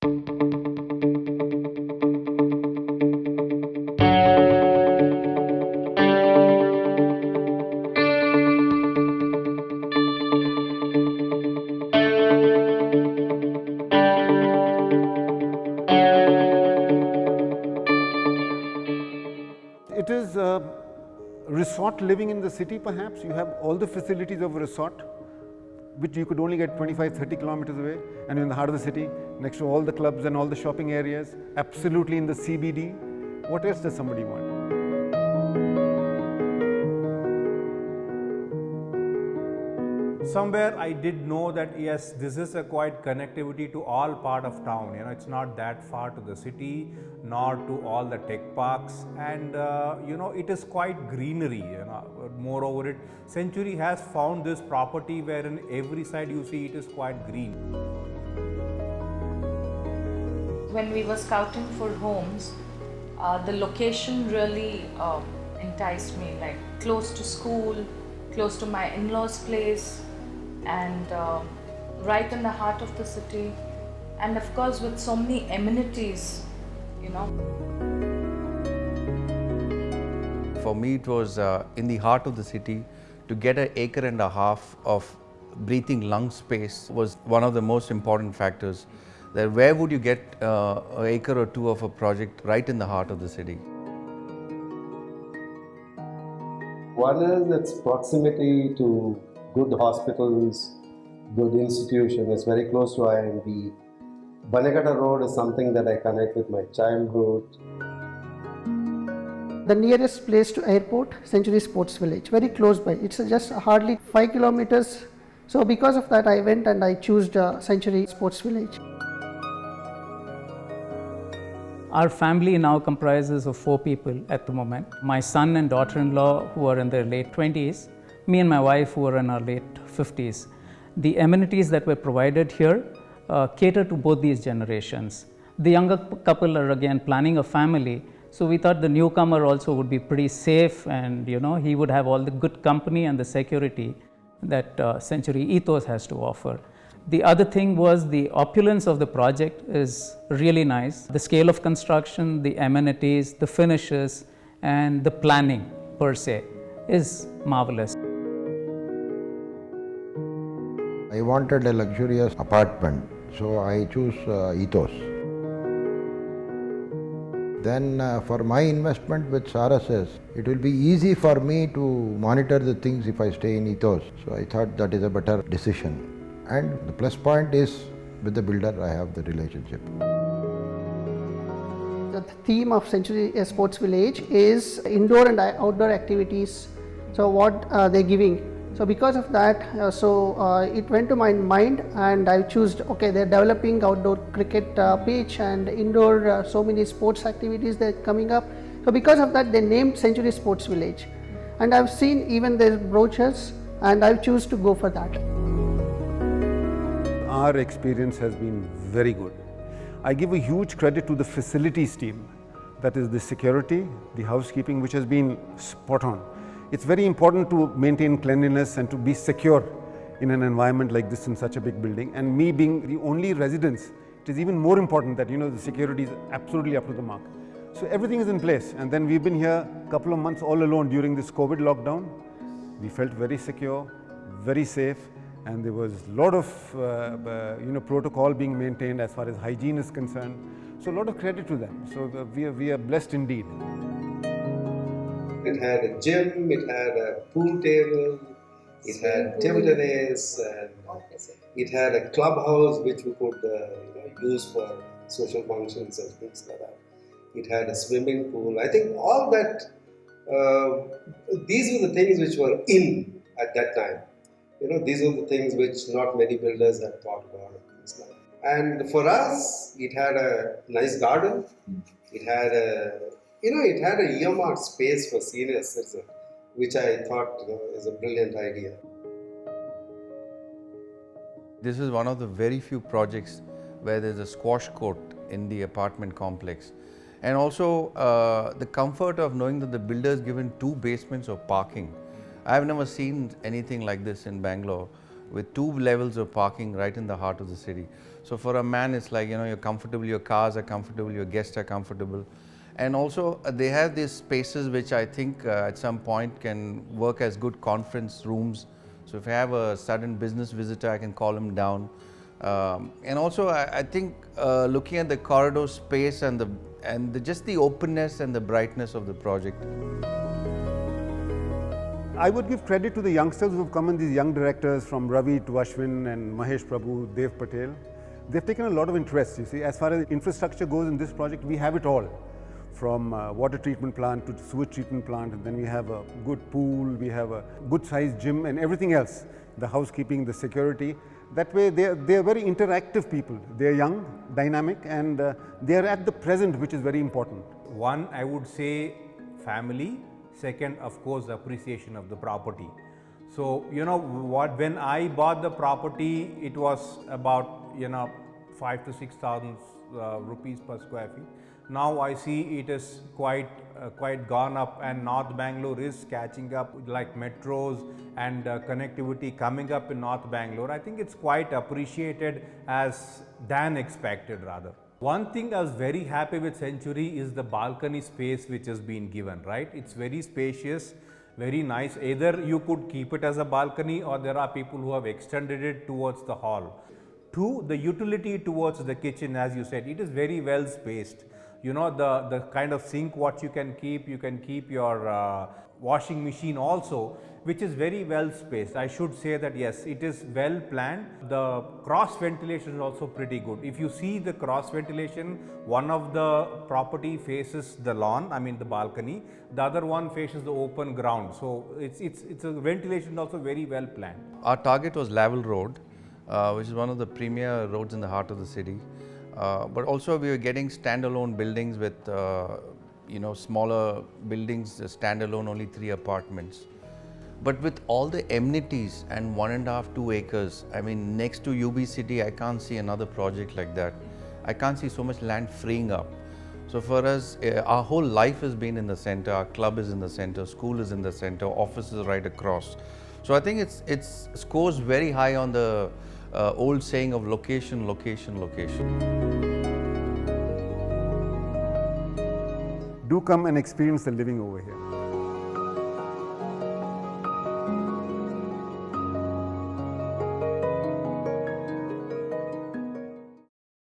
It is a resort living in the city perhaps. You have all the facilities of a resort, which you could only get 25-30 kilometers away, and you're in the heart of the city, next to all the clubs and all the shopping areas, absolutely in the CBD. What else does somebody want? Somewhere I did know that yes, this is a quite connectivity to all part of town. It's not that far to the city, nor to all the tech parks, and it is quite greenery. Moreover, Century has found this property where in every side you see it is quite green. When we were scouting for homes, the location really enticed me, like close to school, close to my in-laws' place, and right in the heart of the city, and of course with so many amenities, For me, it was in the heart of the city. To get an acre and a half of breathing lung space was one of the most important factors. That where would you get an acre or two of a project right in the heart of the city? One is its proximity to good hospitals, good institutions. It's very close to IMB. Banegada Road is something that I connect with my childhood. The nearest place to airport, Century Sports Village, very close by. It's just hardly 5 kilometers. So because of that, I went and I chose Century Sports Village. Our family now comprises of 4 people at the moment. My son and daughter-in-law who are in their late 20s, me and my wife who are in our late 50s. The amenities that were provided here cater to both these generations. The younger couple are again planning a family, so we thought the newcomer also would be pretty safe, and he would have all the good company and the security that Century Ethos has to offer. The other thing was the opulence of the project is really nice. The scale of construction, the amenities, the finishes, and the planning per se is marvelous. I wanted a luxurious apartment, so I chose Ethos. Then for my investment with RSS, it will be easy for me to monitor the things if I stay in Ethos. So I thought that is a better decision. And the plus point is with the builder I have the relationship. The theme of Century Sports Village is indoor and outdoor activities. So what they're giving. So because of that, it went to my mind, and I chose, okay, they're developing outdoor cricket pitch and indoor so many sports activities that are coming up. So because of that, they named Century Sports Village. And I've seen even their brochures, and I've choose to go for that. Our experience has been very good. I give a huge credit to the facilities team, that is the security, the housekeeping, which has been spot on. It's very important to maintain cleanliness and to be secure in an environment like this in such a big building. And me being the only residence, it is even more important that the security is absolutely up to the mark. So everything is in place, and then we've been here a couple of months all alone during this COVID lockdown. We felt very secure, very safe, and there was a lot of protocol being maintained as far as hygiene is concerned. So a lot of credit to them. So we are blessed indeed. It had a gym, it had a pool table, it had table tennis, and it had a clubhouse which we could use for social functions and things like that. It had a swimming pool. I think all that, these were the things which were in at that time. These are the things which not many builders have thought about. And for us, it had a nice garden. It had a earmarked space for senior citizens, which I thought is a brilliant idea. This is one of the very few projects where there's a squash court in the apartment complex. And also the comfort of knowing that the builder has given 2 basements of parking. I have never seen anything like this in Bangalore, with 2 levels of parking right in the heart of the city. So for a man, it's like, you're comfortable, your cars are comfortable, your guests are comfortable. And also they have these spaces which I think at some point can work as good conference rooms. So if I have a sudden business visitor, I can call him down. And also I think looking at the corridor space and just the openness and the brightness of the project. I would give credit to the youngsters who have come in, these young directors from Ravi to Ashwin and Mahesh Prabhu, Dev Patel. They've taken a lot of interest, you see. As far as infrastructure goes in this project, we have it all. From water treatment plant to sewage treatment plant, and then we have a good pool, we have a good sized gym and everything else. The housekeeping, the security. That way they are very interactive people. They are young, dynamic, and they are at the present, which is very important. One, I would say family. Second, of course, appreciation of the property. So, when I bought the property, it was about, 5,000 to 6,000 rupees per square feet. Now I see it is quite gone up, and North Bangalore is catching up, like metros and connectivity coming up in North Bangalore. I think it's quite appreciated than expected rather. One thing I was very happy with Century is the balcony space which has been given, right? It's very spacious, very nice. Either you could keep it as a balcony, or there are people who have extended it towards the hall. Two, the utility towards the kitchen, as you said, it is very well spaced. The kind of sink what you can keep your washing machine also, which is very well spaced. I should say that yes, it is well planned. The cross ventilation is also pretty good. If you see the cross ventilation, one of the property faces the lawn, the balcony, the other one faces the open ground. So it's a ventilation also very well planned. Our target was Lavelle Road, which is one of the premier roads in the heart of the city. But also we were getting standalone buildings with, smaller buildings, standalone, only 3 apartments. But with all the amenities and 1.5, 2 acres, next to UB City, I can't see another project like that. I can't see so much land freeing up. So for us, our whole life has been in the center, our club is in the center, school is in the center, office is right across. So I think it scores very high on the old saying of location, location, location. Do come and experience the living over here.